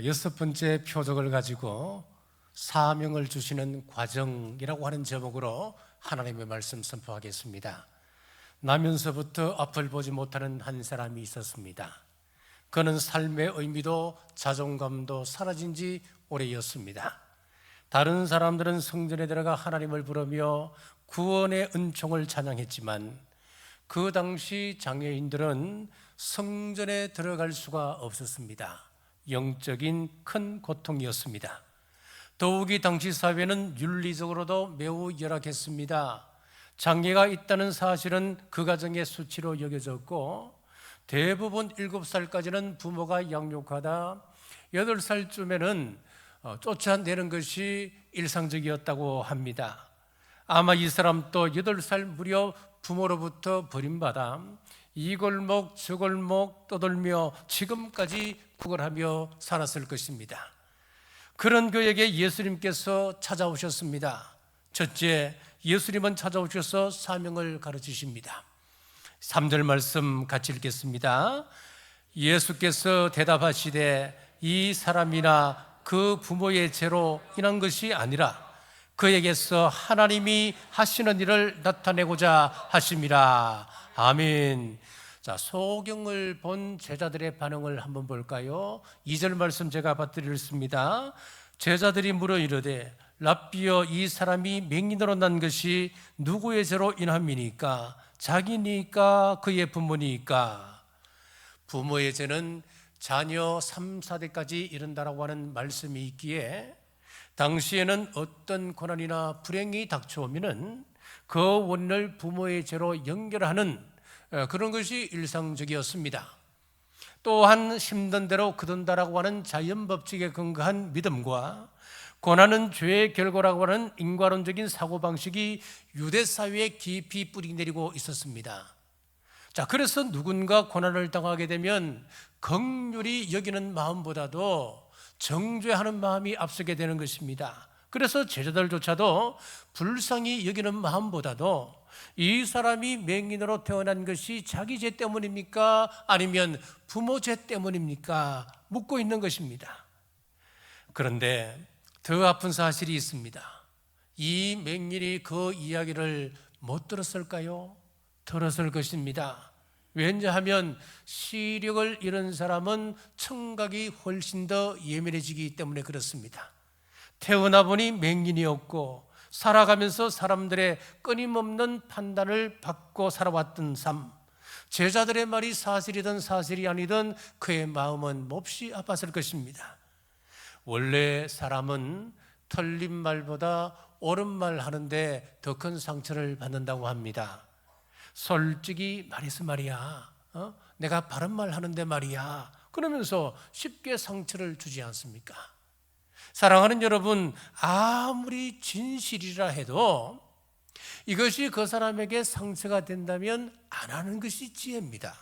여섯 번째 표적을 가지고 사명을 주시는 과정이라고 하는 제목으로 하나님의 말씀 선포하겠습니다. 나면서부터 앞을 보지 못하는 한 사람이 있었습니다. 그는 삶의 의미도 자존감도 사라진 지 오래였습니다. 다른 사람들은 성전에 들어가 하나님을 부르며 구원의 은총을 찬양했지만 그 당시 장애인들은 성전에 들어갈 수가 없었습니다. 영적인 큰 고통이었습니다. 더욱이 당시 사회는 윤리적으로도 매우 열악했습니다. 장애가 있다는 사실은 그 가정의 수치로 여겨졌고 대부분 7살까지는 부모가 양육하다 8살쯤에는 쫓아내는 것이 일상적이었다고 합니다. 아마 이 사람도 8살 무렵 부모로부터 버림받아 이 골목 저 골목 떠돌며 지금까지 구걸하며 살았을 것입니다. 그런 그에게 예수님께서 찾아오셨습니다. 첫째, 예수님은 찾아오셔서 사명을 가르치십니다. 3절 말씀 같이 읽겠습니다. 예수께서 대답하시되 이 사람이나 그 부모의 죄로 인한 것이 아니라 그에게서 하나님이 하시는 일을 나타내고자 하심이라. 아멘. 자, 소경을 본 제자들의 반응을 한번 볼까요? 2절 말씀 제가 받드리겠습니다. 제자들이 물어 이르되 랍비여, 이 사람이 맹인으로 난 것이 누구의 죄로 인함이니까? 자기니까 그의 부모니까? 부모의 죄는 자녀 3, 4대까지 이른다라고 하는 말씀이 있기에 당시에는 어떤 고난이나 불행이 닥쳐오면은 그 원인을 부모의 죄로 연결하는 그런 것이 일상적이었습니다. 또한 힘든 대로 거둔다라고 하는 자연법칙에 근거한 믿음과 고난은 죄의 결과라고 하는 인과론적인 사고방식이 유대사회에 깊이 뿌리내리고 있었습니다. 자, 그래서 누군가 고난을 당하게 되면 긍휼히 여기는 마음보다도 정죄하는 마음이 앞서게 되는 것입니다. 그래서 제자들조차도 불쌍히 여기는 마음보다도 이 사람이 맹인으로 태어난 것이 자기 죄 때문입니까? 아니면 부모 죄 때문입니까? 묻고 있는 것입니다. 그런데 더 아픈 사실이 있습니다. 이 맹인이 그 이야기를 못 들었을까요? 들었을 것입니다. 왜냐하면 시력을 잃은 사람은 청각이 훨씬 더 예민해지기 때문에 그렇습니다. 태어나 보니 맹인이었고 살아가면서 사람들의 끊임없는 판단을 받고 살아왔던 삶, 제자들의 말이 사실이든 사실이 아니든 그의 마음은 몹시 아팠을 것입니다. 원래 사람은 틀린 말보다 옳은 말 하는데 더 큰 상처를 받는다고 합니다. 솔직히 말해서 말이야, 내가 바른 말 하는데 말이야, 그러면서 쉽게 상처를 주지 않습니까? 사랑하는 여러분, 아무리 진실이라 해도 이것이 그 사람에게 상처가 된다면 안 하는 것이 지혜입니다.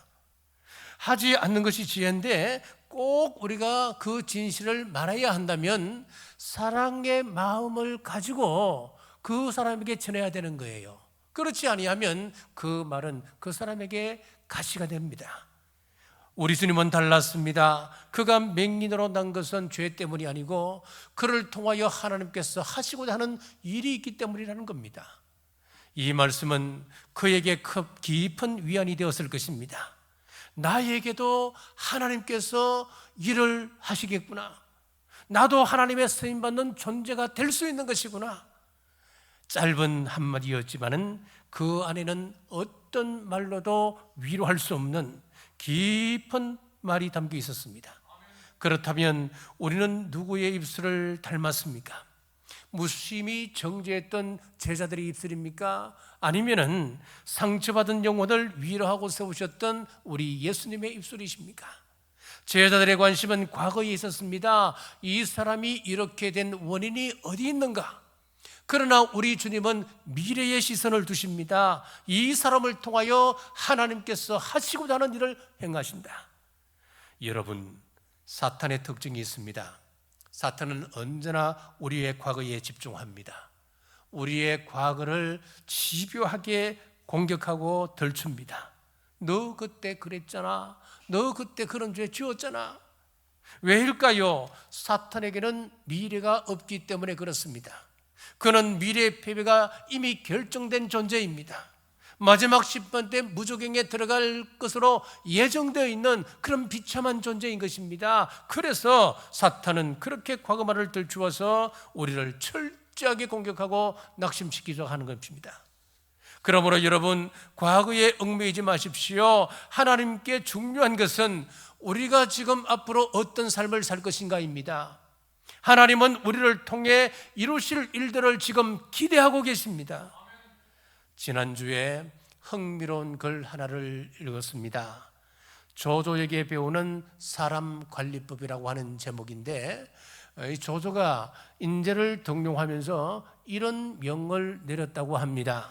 하지 않는 것이 지혜인데 꼭 우리가 그 진실을 말해야 한다면 사랑의 마음을 가지고 그 사람에게 전해야 되는 거예요. 그렇지 아니하면 그 말은 그 사람에게 가시가 됩니다. 우리 주님은 달랐습니다. 그가 맹인으로 난 것은 죄 때문이 아니고 그를 통하여 하나님께서 하시고자 하는 일이 있기 때문이라는 겁니다. 이 말씀은 그에게 깊은 위안이 되었을 것입니다. 나에게도 하나님께서 일을 하시겠구나. 나도 하나님의 쓰임받는 존재가 될 수 있는 것이구나. 짧은 한마디였지만은 그 안에는 어떤 말로도 위로할 수 없는 깊은 말이 담겨 있었습니다. 그렇다면 우리는 누구의 입술을 닮았습니까? 무심히 정죄했던 제자들의 입술입니까? 아니면은 상처받은 영혼을 위로하고 세우셨던 우리 예수님의 입술이십니까? 제자들의 관심은 과거에 있었습니다. 이 사람이 이렇게 된 원인이 어디 있는가? 그러나 우리 주님은 미래의 시선을 두십니다. 이 사람을 통하여 하나님께서 하시고자 하는 일을 행하신다. 여러분, 사탄의 특징이 있습니다. 사탄은 언제나 우리의 과거에 집중합니다. 우리의 과거를 집요하게 공격하고 덜춥니다. 너 그때 그랬잖아. 너 그때 그런 죄 지었잖아. 왜일까요? 사탄에게는 미래가 없기 때문에 그렇습니다. 그는 미래의 패배가 이미 결정된 존재입니다. 마지막 심판 때 무저갱에 들어갈 것으로 예정되어 있는 그런 비참한 존재인 것입니다. 그래서 사탄은 그렇게 과거말을 들추어서 우리를 철저하게 공격하고 낙심시키려 하는 것입니다. 그러므로 여러분, 과거에 얽매이지 마십시오. 하나님께 중요한 것은 우리가 지금 앞으로 어떤 삶을 살 것인가입니다. 하나님은 우리를 통해 이루실 일들을 지금 기대하고 계십니다. 지난주에 흥미로운 글 하나를 읽었습니다. 조조에게 배우는 사람 관리법이라고 하는 제목인데, 이 조조가 인재를 등용하면서 이런 명을 내렸다고 합니다.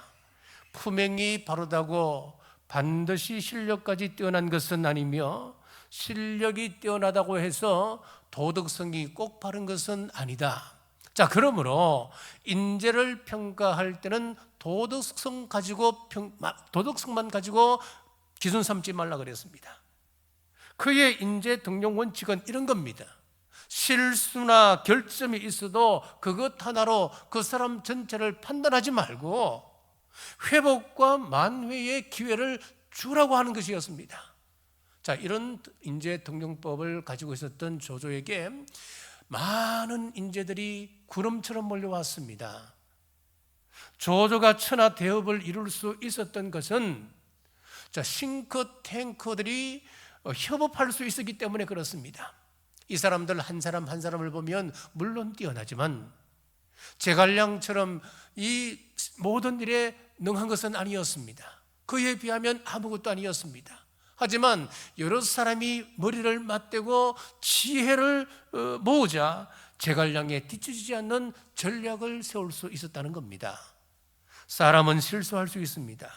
품행이 바르다고 반드시 실력까지 뛰어난 것은 아니며, 실력이 뛰어나다고 해서 도덕성이 꼭 바른 것은 아니다. 자, 그러므로 인재를 평가할 때는 도덕성만 가지고 기준 삼지 말라 그랬습니다. 그의 인재 등용 원칙은 이런 겁니다. 실수나 결점이 있어도 그것 하나로 그 사람 전체를 판단하지 말고 회복과 만회의 기회를 주라고 하는 것이었습니다. 자, 이런 인재 등용법을 가지고 있었던 조조에게 많은 인재들이 구름처럼 몰려왔습니다. 조조가 천하 대업을 이룰 수 있었던 것은 싱크탱크들이 협업할 수 있었기 때문에 그렇습니다. 이 사람들 한 사람 한 사람을 보면 물론 뛰어나지만 제갈량처럼 이 모든 일에 능한 것은 아니었습니다. 그에 비하면 아무것도 아니었습니다. 하지만 여러 사람이 머리를 맞대고 지혜를 모으자 제갈량에 뒤처지지 않는 전략을 세울 수 있었다는 겁니다. 사람은 실수할 수 있습니다.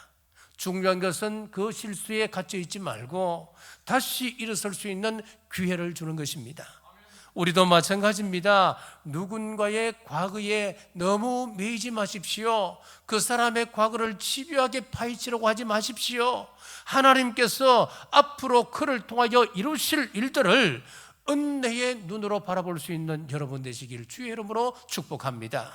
중요한 것은 그 실수에 갇혀 있지 말고 다시 일어설 수 있는 기회를 주는 것입니다. 우리도 마찬가지입니다. 누군가의 과거에 너무 매이지 마십시오. 그 사람의 과거를 집요하게 파헤치려고 하지 마십시오. 하나님께서 앞으로 그를 통하여 이루실 일들을 은혜의 눈으로 바라볼 수 있는 여러분 되시길 주의 이름으로 축복합니다.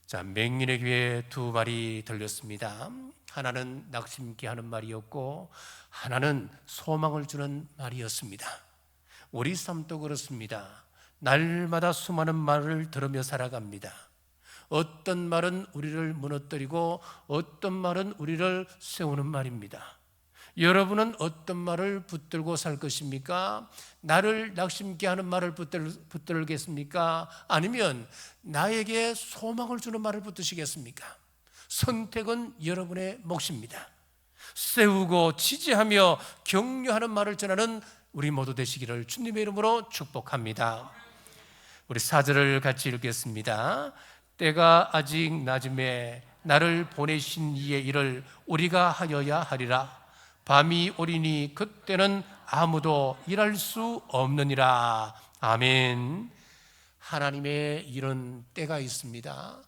자, 맹인의 귀에 두 말이 들렸습니다. 하나는 낙심케 하는 말이었고 하나는 소망을 주는 말이었습니다. 우리 삶도 그렇습니다. 날마다 수많은 말을 들으며 살아갑니다. 어떤 말은 우리를 무너뜨리고 어떤 말은 우리를 세우는 말입니다. 여러분은 어떤 말을 붙들고 살 것입니까? 나를 낙심케 하는 말을 붙들겠습니까? 아니면 나에게 소망을 주는 말을 붙드시겠습니까? 선택은 여러분의 몫입니다. 세우고 지지하며 격려하는 말을 전하는 우리 모두 되시기를 주님의 이름으로 축복합니다. 우리 4절을 같이 읽겠습니다. 때가 아직 낮음에 나를 보내신 이의 일을 우리가 하여야 하리라. 밤이 오리니 그때는 아무도 일할 수 없느니라. 아멘. 하나님의 일은 때가 있습니다.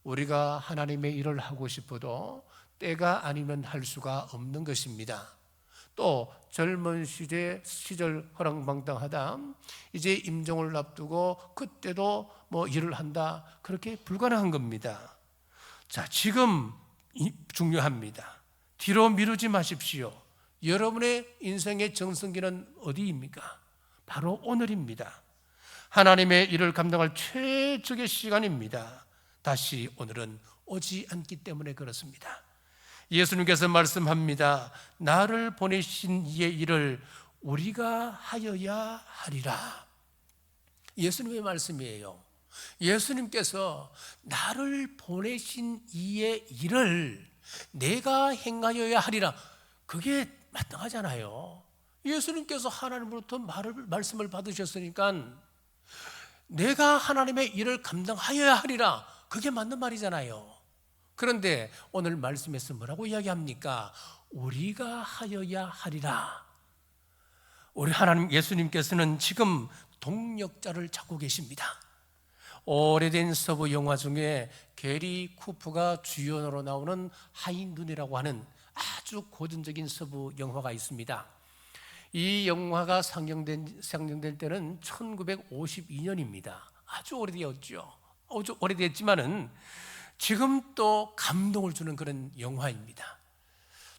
우리가 하나님의 일을 하고 싶어도 때가 아니면 할 수가 없는 것입니다. 또 젊은 시절 허랑방탕하다 이제 임종을 앞두고 그때도 일을 한다, 그렇게 불가능한 겁니다. 자, 지금 중요합니다. 뒤로 미루지 마십시오. 여러분의 인생의 정성기는 어디입니까? 바로 오늘입니다. 하나님의 일을 감당할 최적의 시간입니다. 다시 오늘은 오지 않기 때문에 그렇습니다. 예수님께서 말씀합니다. 나를 보내신 이의 일을 우리가 하여야 하리라. 예수님의 말씀이에요. 예수님께서 나를 보내신 이의 일을 내가 행하여야 하리라. 그게 마땅하잖아요. 예수님께서 하나님으로부터 말씀을 받으셨으니까 내가 하나님의 일을 감당하여야 하리라. 그게 맞는 말이잖아요. 그런데 오늘 말씀에서 뭐라고 이야기합니까? 우리가 하여야 하리라. 우리 하나님 예수님께서는 지금 동력자를 찾고 계십니다. 오래된 서부 영화 중에 게리 쿠퍼가 주연으로 나오는 하인눈이라고 하는 아주 고전적인 서부 영화가 있습니다. 이 영화가 상영될 때는 1952년입니다. 아주 오래되었죠. 아주 오래됐지만은 지금 또 감동을 주는 그런 영화입니다.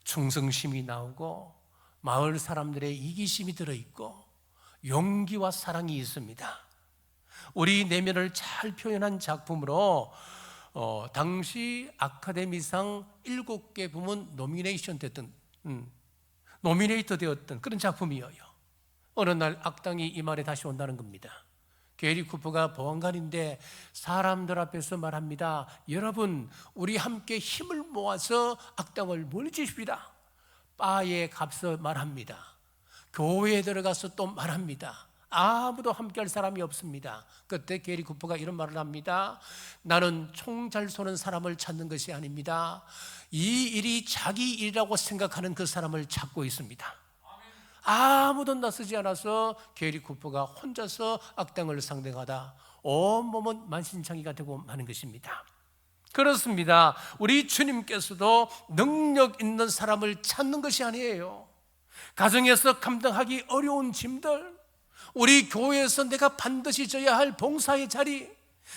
충성심이 나오고 마을 사람들의 이기심이 들어있고 용기와 사랑이 있습니다. 우리 내면을 잘 표현한 작품으로 당시 아카데미상 7개 부문 노미네이터 되었던 그런 작품이에요. 어느 날 악당이 이 말에 다시 온다는 겁니다. 게리 쿠퍼가 보안관인데 사람들 앞에서 말합니다. 여러분, 우리 함께 힘을 모아서 악당을 물리치십시다. 바에 가서 말합니다. 교회에 들어가서 또 말합니다. 아무도 함께할 사람이 없습니다. 그때 게리 쿠퍼가 이런 말을 합니다. 나는 총 잘 쏘는 사람을 찾는 것이 아닙니다. 이 일이 자기 일이라고 생각하는 그 사람을 찾고 있습니다. 아무도 나서지 않아서 게리 쿠퍼가 혼자서 악당을 상대하다 온몸은 만신창이가 되고 마는 것입니다. 그렇습니다. 우리 주님께서도 능력 있는 사람을 찾는 것이 아니에요. 가정에서 감당하기 어려운 짐들, 우리 교회에서 내가 반드시 져야 할 봉사의 자리,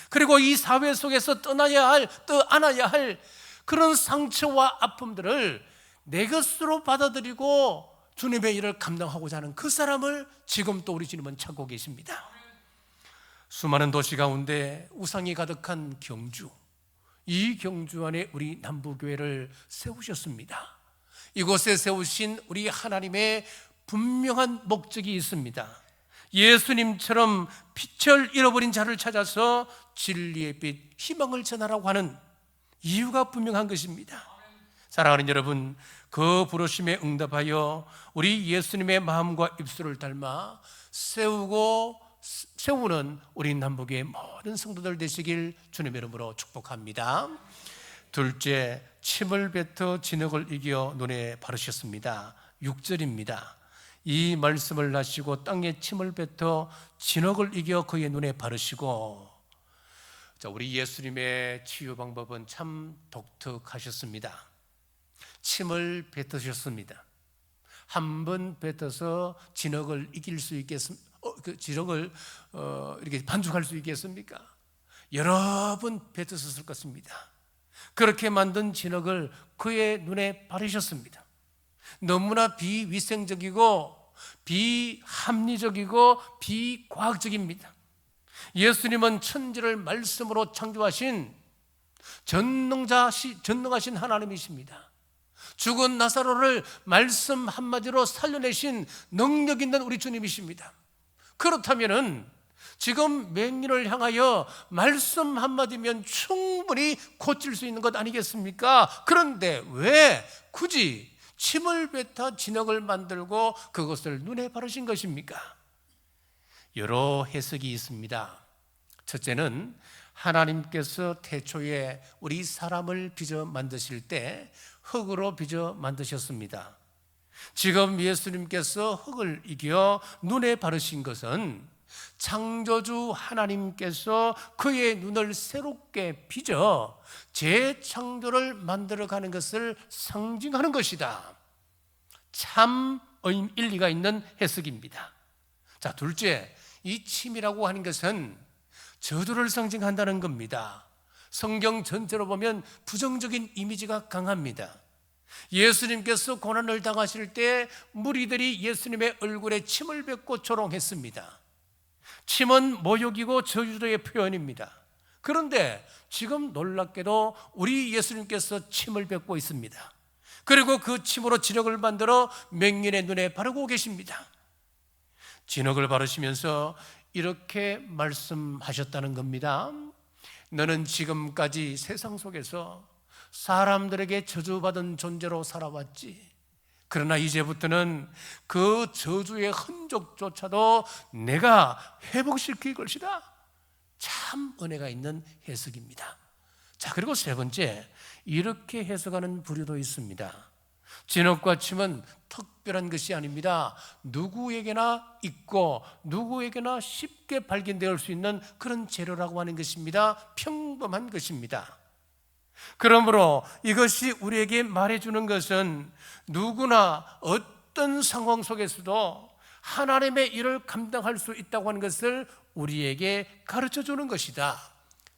그리고 이 사회 속에서 떠안아야 할 그런 상처와 아픔들을 내 것으로 받아들이고 주님의 일을 감당하고자 하는 그 사람을 지금 또 우리 주님은 찾고 계십니다. 수많은 도시 가운데 우상이 가득한 경주, 이 경주 안에 우리 남부교회를 세우셨습니다. 이곳에 세우신 우리 하나님의 분명한 목적이 있습니다. 예수님처럼 빛을 잃어버린 자를 찾아서 진리의 빛, 희망을 전하라고 하는 이유가 분명한 것입니다. 사랑하는 여러분, 그 부르심에 응답하여 우리 예수님의 마음과 입술을 닮아 세우는 우리 남북의 모든 성도들 되시길 주님의 이름으로 축복합니다. 둘째, 침을 뱉어 진흙을 이겨 눈에 바르셨습니다. 6절입니다. 이 말씀을 하시고 땅에 침을 뱉어 진흙을 이겨 그의 눈에 바르시고. 우리 예수님의 치유 방법은 참 독특하셨습니다. 침을 뱉으셨습니다. 한 번 뱉어서 진흙을 이길 수 있겠습니까? 그 진흙을 이렇게 반죽할 수 있겠습니까? 여러 번 뱉으셨을 것입니다. 그렇게 만든 진흙을 그의 눈에 바르셨습니다. 너무나 비위생적이고 비합리적이고 비과학적입니다. 예수님은 천지를 말씀으로 창조하신 전능하신 하나님이십니다. 죽은 나사로를 말씀 한마디로 살려내신 능력 있는 우리 주님이십니다. 그렇다면은 지금 맹인을 향하여 말씀 한마디면 충분히 고칠 수 있는 것 아니겠습니까? 그런데 왜 굳이 침을 뱉어 진흙을 만들고 그것을 눈에 바르신 것입니까? 여러 해석이 있습니다. 첫째는 하나님께서 태초에 우리 사람을 빚어 만드실 때 흙으로 빚어 만드셨습니다. 지금 예수님께서 흙을 이겨 눈에 바르신 것은 창조주 하나님께서 그의 눈을 새롭게 빚어 재창조를 만들어가는 것을 상징하는 것이다. 참 일리가 있는 해석입니다. 자, 둘째, 이 침이라고 하는 것은 저주를 상징한다는 겁니다. 성경 전체로 보면 부정적인 이미지가 강합니다. 예수님께서 고난을 당하실 때 무리들이 예수님의 얼굴에 침을 뱉고 조롱했습니다. 침은 모욕이고 저주의 표현입니다. 그런데 지금 놀랍게도 우리 예수님께서 침을 뱉고 있습니다. 그리고 그 침으로 진흙을 만들어 맹인의 눈에 바르고 계십니다. 진흙을 바르시면서 이렇게 말씀하셨다는 겁니다. 너는 지금까지 세상 속에서 사람들에게 저주받은 존재로 살아왔지. 그러나 이제부터는 그 저주의 흔적조차도 내가 회복시킬 것이다. 참 은혜가 있는 해석입니다. 자, 그리고 세 번째, 이렇게 해석하는 부류도 있습니다. 진흙과 침은 특별한 것이 아닙니다. 누구에게나 있고 누구에게나 쉽게 발견될 수 있는 그런 재료라고 하는 것입니다. 평범한 것입니다. 그러므로 이것이 우리에게 말해주는 것은 누구나 어떤 상황 속에서도 하나님의 일을 감당할 수 있다고 하는 것을 우리에게 가르쳐 주는 것이다.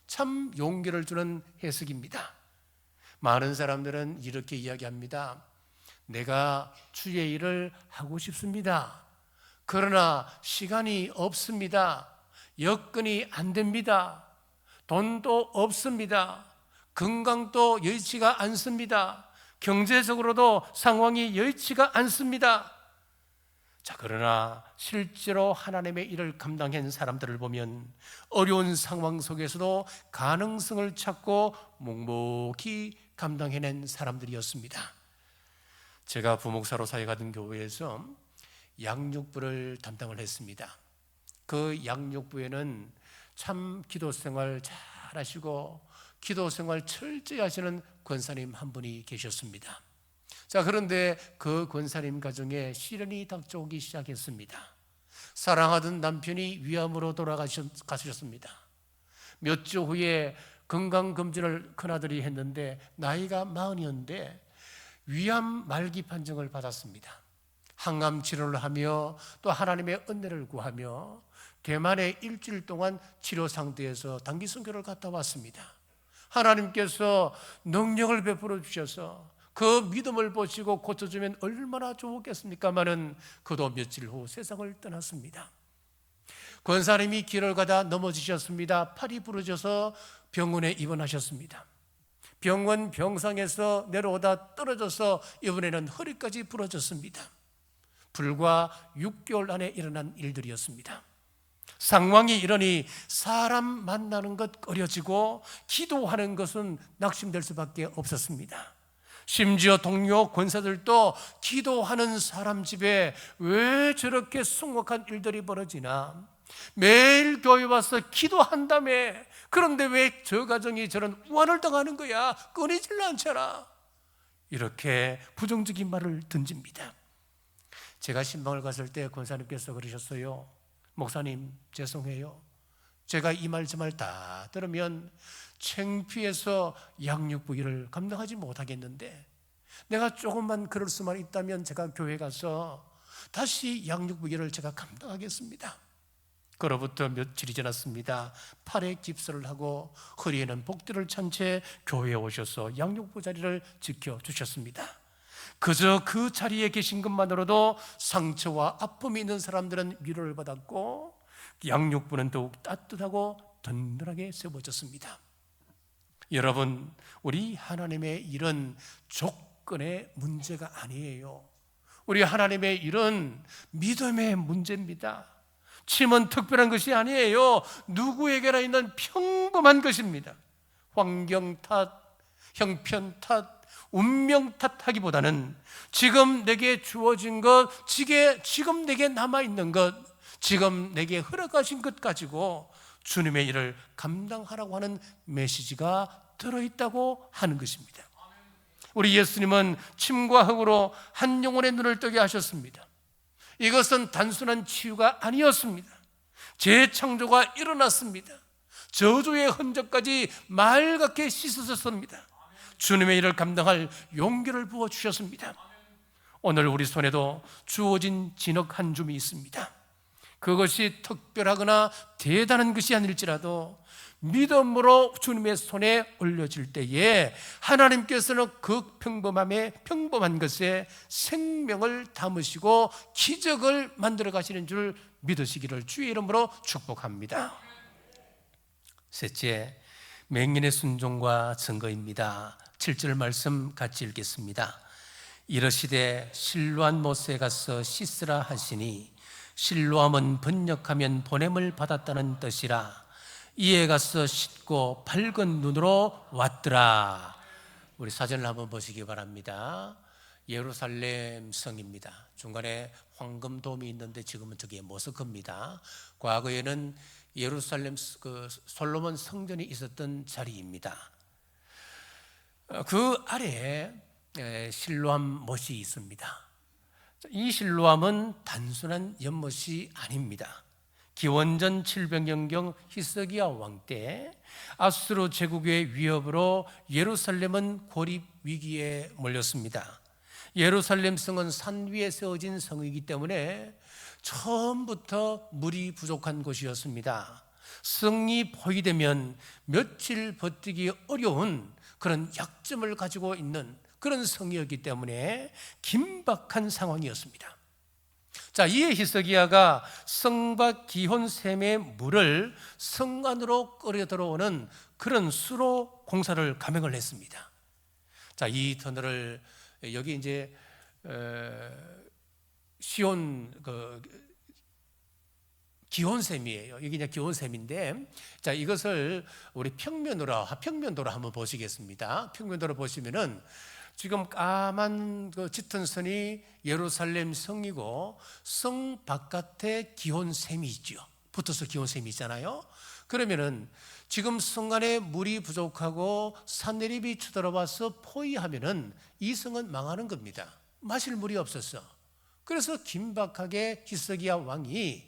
참 용기를 주는 해석입니다. 많은 사람들은 이렇게 이야기합니다. 내가 주의 일을 하고 싶습니다. 그러나 시간이 없습니다. 여건이 안 됩니다. 돈도 없습니다. 건강도 여의치가 않습니다. 경제적으로도 상황이 여의치가 않습니다. 자, 그러나 실제로 하나님의 일을 감당한 사람들을 보면 어려운 상황 속에서도 가능성을 찾고 묵묵히 감당해낸 사람들이었습니다. 제가 부목사로 사역하던 교회에서 양육부를 담당을 했습니다. 그 양육부에는 참 기도생활 잘 하시고 기도생활 철저히 하시는 권사님 한 분이 계셨습니다. 자, 그런데 그 권사님 가정에 시련이 닥쳐오기 시작했습니다. 사랑하던 남편이 위암으로 돌아가셨습니다. 몇 주 후에 건강검진을 큰아들이 했는데 나이가 40이었는데 위암 말기 판정을 받았습니다. 항암 치료를 하며 또 하나님의 은혜를 구하며 대만에 일주일 동안 치료 상태에서 단기 선교를 갔다 왔습니다. 하나님께서 능력을 베풀어 주셔서 그 믿음을 보시고 고쳐주면 얼마나 좋겠습니까마는 그도 며칠 후 세상을 떠났습니다. 권사님이 길을 가다 넘어지셨습니다. 팔이 부러져서 병원에 입원하셨습니다. 병원 병상에서 내려오다 떨어져서 이번에는 허리까지 부러졌습니다. 불과 6개월 안에 일어난 일들이었습니다. 상황이 이러니 사람 만나는 것 어려지고 기도하는 것은 낙심될 수밖에 없었습니다. 심지어 동료 권사들도 기도하는 사람 집에 왜 저렇게 숭고한 일들이 벌어지나, 매일 교회 와서 기도한다며, 그런데 왜 저 가정이 저런 우환을 당하는 거야, 끊이질 않잖아, 이렇게 부정적인 말을 던집니다. 제가 신방을 갔을 때 권사님께서 그러셨어요. 목사님, 죄송해요. 제가 이 말 저 말 다 들으면 창피해서 양육부 일을 감당하지 못하겠는데, 내가 조금만 그럴 수만 있다면 제가 교회 가서 다시 양육부 일을 제가 감당하겠습니다. 그로부터 며칠이 지났습니다. 팔에 깁스를 하고 허리에는 복대를 찬 채 교회에 오셔서 양육부 자리를 지켜주셨습니다. 그저 그 자리에 계신 것만으로도 상처와 아픔이 있는 사람들은 위로를 받았고 양육부는 더욱 따뜻하고 든든하게 세워졌습니다. 여러분, 우리 하나님의 일은 조건의 문제가 아니에요. 우리 하나님의 일은 믿음의 문제입니다. 침은 특별한 것이 아니에요. 누구에게나 있는 평범한 것입니다. 환경 탓, 형편 탓, 운명 탓하기보다는 지금 내게 주어진 것, 지금 내게 남아있는 것, 지금 내게 허락하신 것 가지고 주님의 일을 감당하라고 하는 메시지가 들어있다고 하는 것입니다. 우리 예수님은 침과 흙으로 한 영혼의 눈을 뜨게 하셨습니다. 이것은 단순한 치유가 아니었습니다. 재창조가 일어났습니다. 저주의 흔적까지 맑게 씻어졌습니다. 주님의 일을 감당할 용기를 부어주셨습니다. 오늘 우리 손에도 주어진 진흙 한 줌이 있습니다. 그것이 특별하거나 대단한 것이 아닐지라도 믿음으로 주님의 손에 올려질 때에 하나님께서는 그 평범한 것에 생명을 담으시고 기적을 만들어 가시는 줄 믿으시기를 주의 이름으로 축복합니다. 셋째, 맹인의 순종과 증거입니다. 7절 말씀 같이 읽겠습니다. 이르시되 실로암 못에 가서 씻으라 하시니, 실로암은 번역하면 보냄을 받았다는 뜻이라. 이에 가서 씻고 밝은 눈으로 왔더라. 우리 사진을 한번 보시기 바랍니다. 예루살렘 성입니다. 중간에 황금돔이 있는데 지금은 저게 모스크입니다. 과거에는 예루살렘 솔로몬 성전이 있었던 자리입니다. 그 아래에 실로암 못이 있습니다. 이 실로암은 단순한 연못이 아닙니다. 기원전 700년경 히스기야 왕 때 아수르 제국의 위협으로 예루살렘은 고립 위기에 몰렸습니다. 예루살렘 성은 산 위에 세워진 성이기 때문에 처음부터 물이 부족한 곳이었습니다. 성이 포위되면 며칠 버티기 어려운 그런 약점을 가지고 있는 그런 성이었기 때문에 긴박한 상황이었습니다. 자, 이에 히스기야가 성과 기혼샘의 물을 성 안으로 끌어 들어오는 그런 수로 공사를 감행을 했습니다. 자, 이 터널을 여기 이제 시온 기혼샘이에요. 여기 이제 기혼샘인데, 자, 이것을 우리 평면도로 한번 보시겠습니다. 평면도로 보시면은 지금 까만 그 짙은 선이 예루살렘 성이고 성 바깥에 기혼샘이 있죠. 붙어서 기혼샘이 있잖아요. 그러면은 지금 성 안에 물이 부족하고 산내립이 쳐들어와서 포위하면은 이 성은 망하는 겁니다. 마실 물이 없었어. 그래서 긴박하게 히스기야 왕이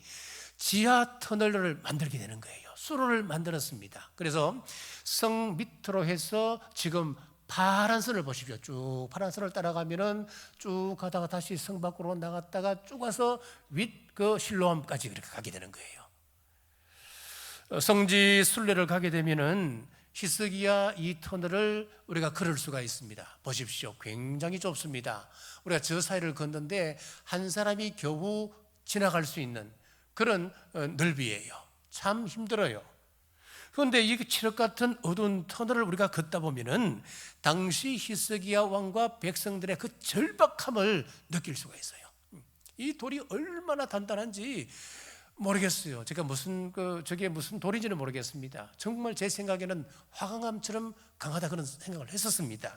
지하 터널을 만들게 되는 거예요. 수로를 만들었습니다. 그래서 성 밑으로 해서 지금 파란 선을 보십시오. 쭉 파란 선을 따라가면은 쭉 가다가 다시 성 밖으로 나갔다가 쭉 와서 그 실로암까지 그렇게 가게 되는 거예요. 성지 순례를 가게 되면은 히스기야 이 터널을 우리가 걸을 수가 있습니다. 보십시오. 굉장히 좁습니다. 우리가 저 사이를 걷는데 한 사람이 겨우 지나갈 수 있는 그런 넓이에요. 참 힘들어요. 그런데 이 칠흑 같은 어두운 터널을 우리가 걷다 보면은 당시 히스기야 왕과 백성들의 그 절박함을 느낄 수가 있어요. 이 돌이 얼마나 단단한지 모르겠어요. 제가 저게 무슨 돌인지는 모르겠습니다. 정말 제 생각에는 화강암처럼 강하다 그런 생각을 했었습니다.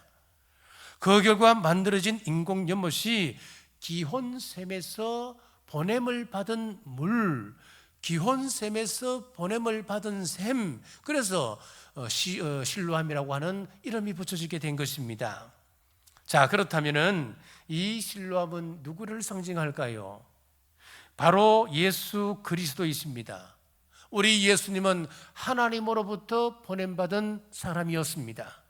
그 결과 만들어진 인공 연못이 기혼샘에서 보냄을 받은 물, 기혼샘에서 보냄을 받은 샘, 그래서 실로암이라고 하는 이름이 붙여지게 된 것입니다. 자, 그렇다면은 이 실로암은 누구를 상징할까요? 바로 예수 그리스도이십니다. 우리 예수님은 하나님으로부터 보냄받은 사람이었습니다.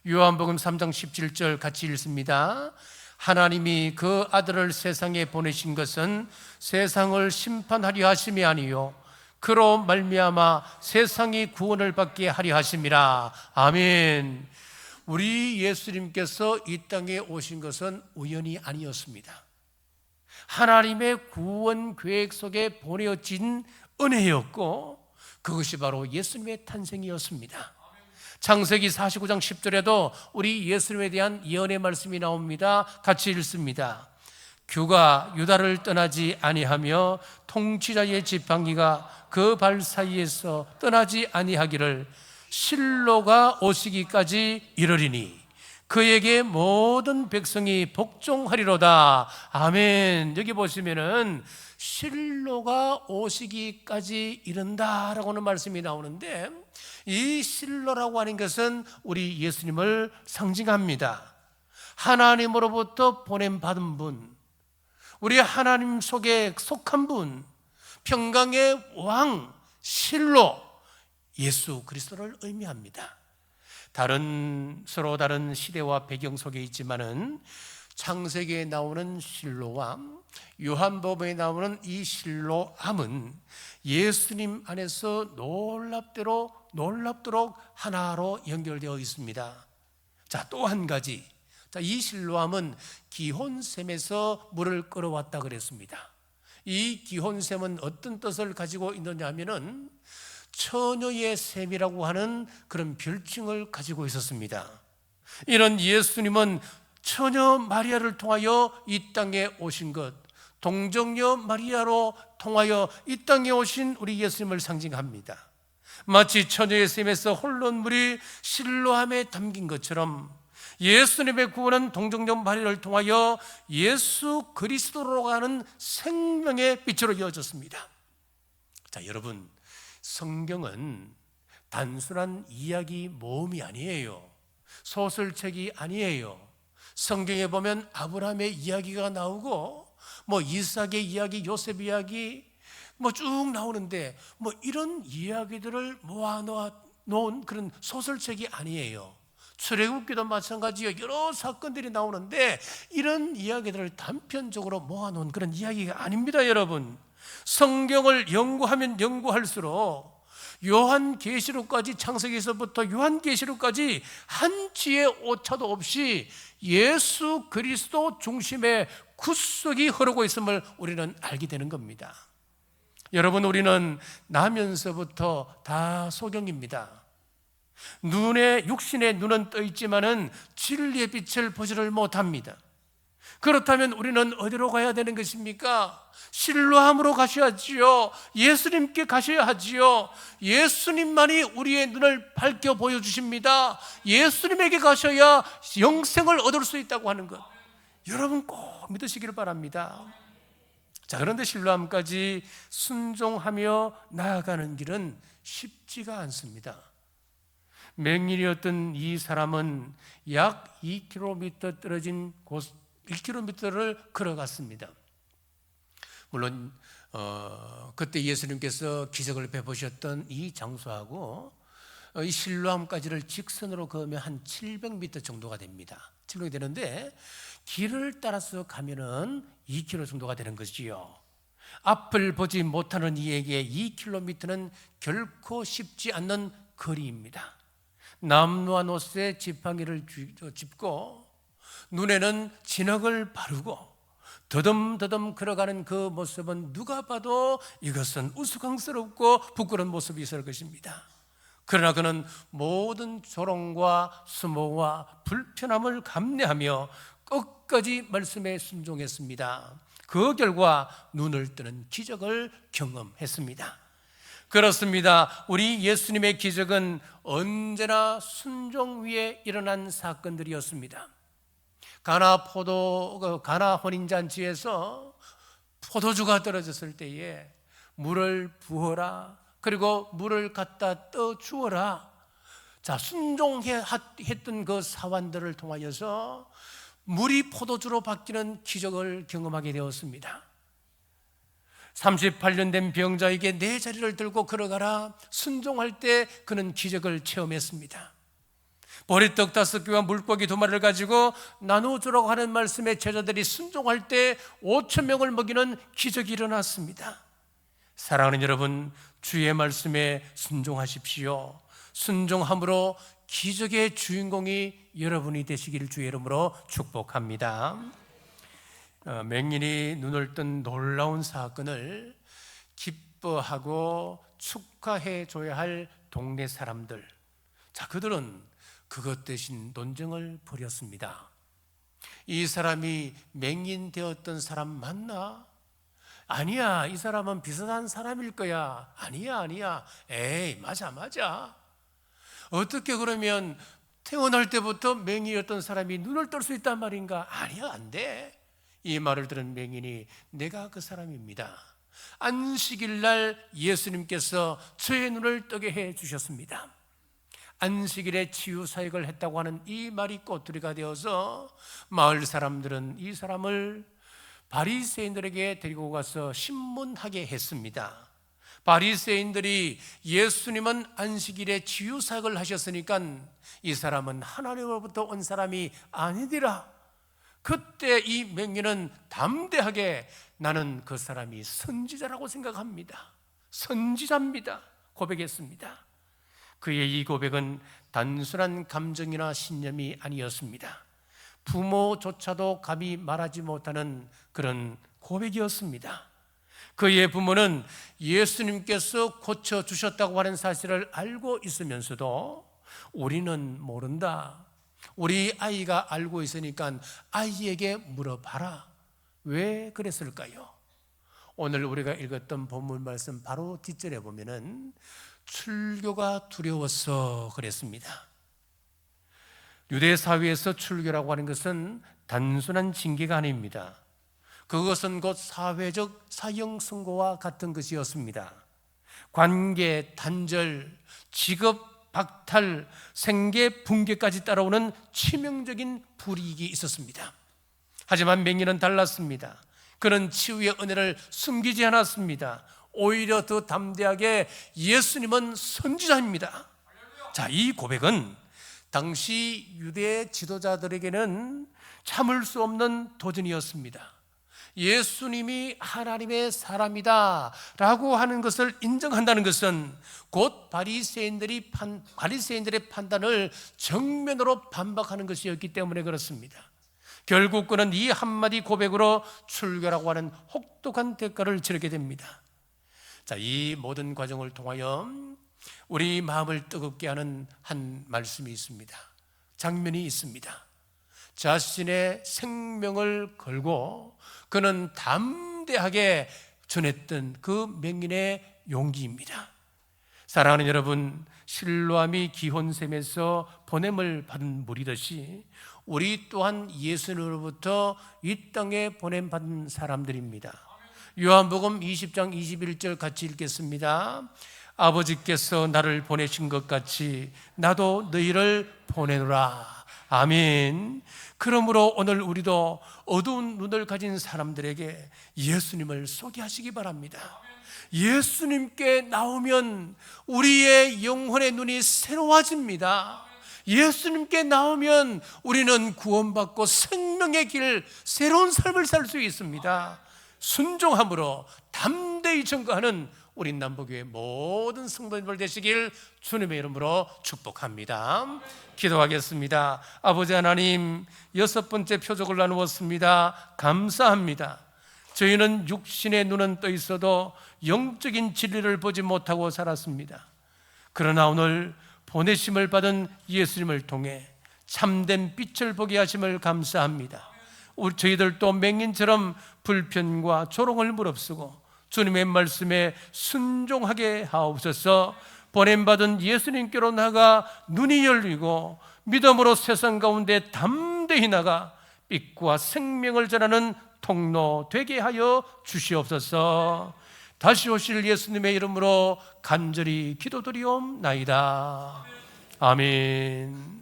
요한복음 3장 17절 같이 읽습니다. 하나님이 그 아들을 세상에 보내신 것은 세상을 심판하려 하심이 아니요 그로 말미암아 세상이 구원을 받게 하려 하심이라. 아멘. 우리 예수님께서 이 땅에 오신 것은 우연이 아니었습니다. 하나님의 구원 계획 속에 보내어진 은혜였고 그것이 바로 예수님의 탄생이었습니다. 창세기 49장 10절에도 우리 예수님에 대한 예언의 말씀이 나옵니다. 같이 읽습니다. 규가 유다를 떠나지 아니하며 통치자의 지팡이가 그 발 사이에서 떠나지 아니하기를 실로가 오시기까지 이르리니 그에게 모든 백성이 복종하리로다. 아멘. 여기 보시면은 실로가 오시기까지 이른다라고는 말씀이 나오는데 이 실로라고 하는 것은 우리 예수님을 상징합니다. 하나님으로부터 보냄받은 분, 우리 하나님 속에 속한 분, 평강의 왕 실로 예수 그리스도를 의미합니다. 서로 다른 시대와 배경 속에 있지만은 창세기에 나오는 실로와 요한복음에 나오는 이 실로암은 예수님 안에서 놀랍도록 하나로 연결되어 있습니다. 자, 또 한 가지. 자, 이 실로암은 기혼샘에서 물을 끌어왔다 그랬습니다. 이 기혼샘은 어떤 뜻을 가지고 있느냐 하면은 처녀의 샘이라고 하는 그런 별칭을 가지고 있었습니다. 이런 예수님은 처녀 마리아를 통하여 이 땅에 오신 것, 동정녀 마리아로 통하여 이 땅에 오신 우리 예수님을 상징합니다. 마치 처녀의 샘에서 흘러온 물이 실로암에 담긴 것처럼 예수님의 구원은 동정녀 마리아를 통하여 예수 그리스도로 가는 생명의 빛으로 이어졌습니다. 자, 여러분, 성경은 단순한 이야기 모음이 아니에요. 소설책이 아니에요. 성경에 보면 아브라함의 이야기가 나오고 이삭의 이야기, 요셉 이야기 쭉 나오는데 이런 이야기들을 모아놓은 그런 소설책이 아니에요. 출애굽기도 마찬가지요. 여러 사건들이 나오는데 이런 이야기들을 단편적으로 모아놓은 그런 이야기가 아닙니다, 여러분. 성경을 연구하면 연구할수록 요한계시록까지, 창세기에서부터 요한계시록까지 한치의 오차도 없이 예수 그리스도 중심의 구속이 흐르고 있음을 우리는 알게 되는 겁니다. 여러분, 우리는 나면서부터 다 소경입니다. 육신의 눈은 떠 있지만은 진리의 빛을 보지를 못합니다. 그렇다면 우리는 어디로 가야 되는 것입니까? 실로암으로 가셔야지요. 예수님께 가셔야 하지요. 예수님만이 우리의 눈을 밝혀 보여주십니다. 예수님에게 가셔야 영생을 얻을 수 있다고 하는 것, 여러분 꼭 믿으시기를 바랍니다. 자, 그런데 실로암까지 순종하며 나아가는 길은 쉽지가 않습니다. 맹인이었던 이 사람은 약 2km 떨어진 곳 1km를 걸어갔습니다. 물론 그때 예수님께서 기적을 베푸셨던 이 장소하고 이 실로암까지를 직선으로 걸으면 한 700m 정도가 됩니다. 700이 되는데 길을 따라서 가면은 2km 정도가 되는 것이요. 앞을 보지 못하는 이에게 2km는 결코 쉽지 않는 거리입니다. 나무와 노쇠 지팡이를 짚고 눈에는 진흙을 바르고 더듬더듬 걸어가는 그 모습은 누가 봐도 이것은 우스꽝스럽고 부끄러운 모습이 있을 것입니다. 그러나 그는 모든 조롱과 수모와 불편함을 감내하며 끝까지 말씀에 순종했습니다. 그 결과 눈을 뜨는 기적을 경험했습니다. 그렇습니다. 우리 예수님의 기적은 언제나 순종 위에 일어난 사건들이었습니다. 가나 혼인잔치에서 포도주가 떨어졌을 때에 물을 부어라, 그리고 물을 갖다 떠 주어라. 자, 순종했던 그 사환들을 통하여서 물이 포도주로 바뀌는 기적을 경험하게 되었습니다. 38년 된 병자에게 내 자리를 들고 걸어가라, 순종할 때 그는 기적을 체험했습니다. 보리떡 5개와 물고기 2마리를 가지고 나누어주라고 하는 말씀에 제자들이 순종할 때 5,000명을 먹이는 기적이 일어났습니다. 사랑하는 여러분, 주의 말씀에 순종하십시오. 순종함으로 기적의 주인공이 여러분이 되시기를 주의 이름으로 축복합니다. 맹인이 눈을 뜬 놀라운 사건을 기뻐하고 축하해 줘야 할 동네 사람들, 자, 그들은 그것 대신 논쟁을 벌였습니다. 이 사람이 맹인 되었던 사람 맞나? 아니야, 이 사람은 비슷한 사람일 거야. 아니야. 에이, 맞아. 어떻게 그러면 태어날 때부터 맹인이었던 사람이 눈을 뜰 수 있단 말인가? 아니야, 안 돼. 이 말을 들은 맹인이 내가 그 사람입니다. 안식일 날 예수님께서 저의 눈을 뜨게 해 주셨습니다. 안식일에 치유 사역을 했다고 하는 이 말이 꼬투리가 되어서 마을 사람들은 이 사람을 바리새인들에게 데리고 가서 신문하게 했습니다. 바리새인들이 예수님은 안식일에 치유 사역을 하셨으니까 이 사람은 하나님으로부터 온 사람이 아니더라. 그때 이 맹인은 담대하게 나는 그 사람이 선지자라고 생각합니다. 선지자입니다. 고백했습니다. 그의 이 고백은 단순한 감정이나 신념이 아니었습니다. 부모조차도 감히 말하지 못하는 그런 고백이었습니다. 그의 부모는 예수님께서 고쳐주셨다고 하는 사실을 알고 있으면서도 우리는 모른다, 우리 아이가 알고 있으니까 아이에게 물어봐라. 왜 그랬을까요? 오늘 우리가 읽었던 본문 말씀 바로 뒷절에 보면은 출교가 두려워서 그랬습니다. 유대 사회에서 출교라고 하는 것은 단순한 징계가 아닙니다. 그것은 곧 사회적 사형 선고와 같은 것이었습니다. 관계 단절, 직업 박탈, 생계 붕괴까지 따라오는 치명적인 불이익이 있었습니다. 하지만 맹인은 달랐습니다. 그는 치유의 은혜를 숨기지 않았습니다. 오히려 더 담대하게 예수님은 선지자입니다. 자, 이 고백은 당시 유대 지도자들에게는 참을 수 없는 도전이었습니다. 예수님이 하나님의 사람이다 라고 하는 것을 인정한다는 것은 곧 바리새인들의 판단을 정면으로 반박하는 것이었기 때문에 그렇습니다. 결국 그는 이 한마디 고백으로 출교라고 하는 혹독한 대가를 치르게 됩니다. 자, 이 모든 과정을 통하여 우리 마음을 뜨겁게 하는 한 말씀이 있습니다. 장면이 있습니다. 자신의 생명을 걸고 그는 담대하게 전했던 그 맹인의 용기입니다. 사랑하는 여러분, 실로암이 기혼샘에서 보냄을 받은 무리듯이 우리 또한 예수님으로부터 이 땅에 보냄받은 사람들입니다. 요한복음 20장 21절 같이 읽겠습니다. 아버지께서 나를 보내신 것 같이 나도 너희를 보내노라. 아멘. 그러므로 오늘 우리도 어두운 눈을 가진 사람들에게 예수님을 소개하시기 바랍니다. 예수님께 나오면 우리의 영혼의 눈이 새로워집니다. 예수님께 나오면 우리는 구원받고 생명의 길, 새로운 삶을 살 수 있습니다. 순종함으로 담대히 전가하는 우리 남부교회 모든 성도님들 되시길 주님의 이름으로 축복합니다. 기도하겠습니다. 아버지 하나님, 6번째 표적을 나누었습니다. 감사합니다. 저희는 육신의 눈은 떠 있어도 영적인 진리를 보지 못하고 살았습니다. 그러나 오늘 보내심을 받은 예수님을 통해 참된 빛을 보게 하심을 감사합니다. 저희들도 맹인처럼 불편과 조롱을 무릅쓰고 주님의 말씀에 순종하게 하옵소서. 보냄받은 예수님께로 나가 눈이 열리고 믿음으로 세상 가운데 담대히 나가 빛과 생명을 전하는 통로 되게 하여 주시옵소서. 다시 오실 예수님의 이름으로 간절히 기도드리옵나이다. 아멘.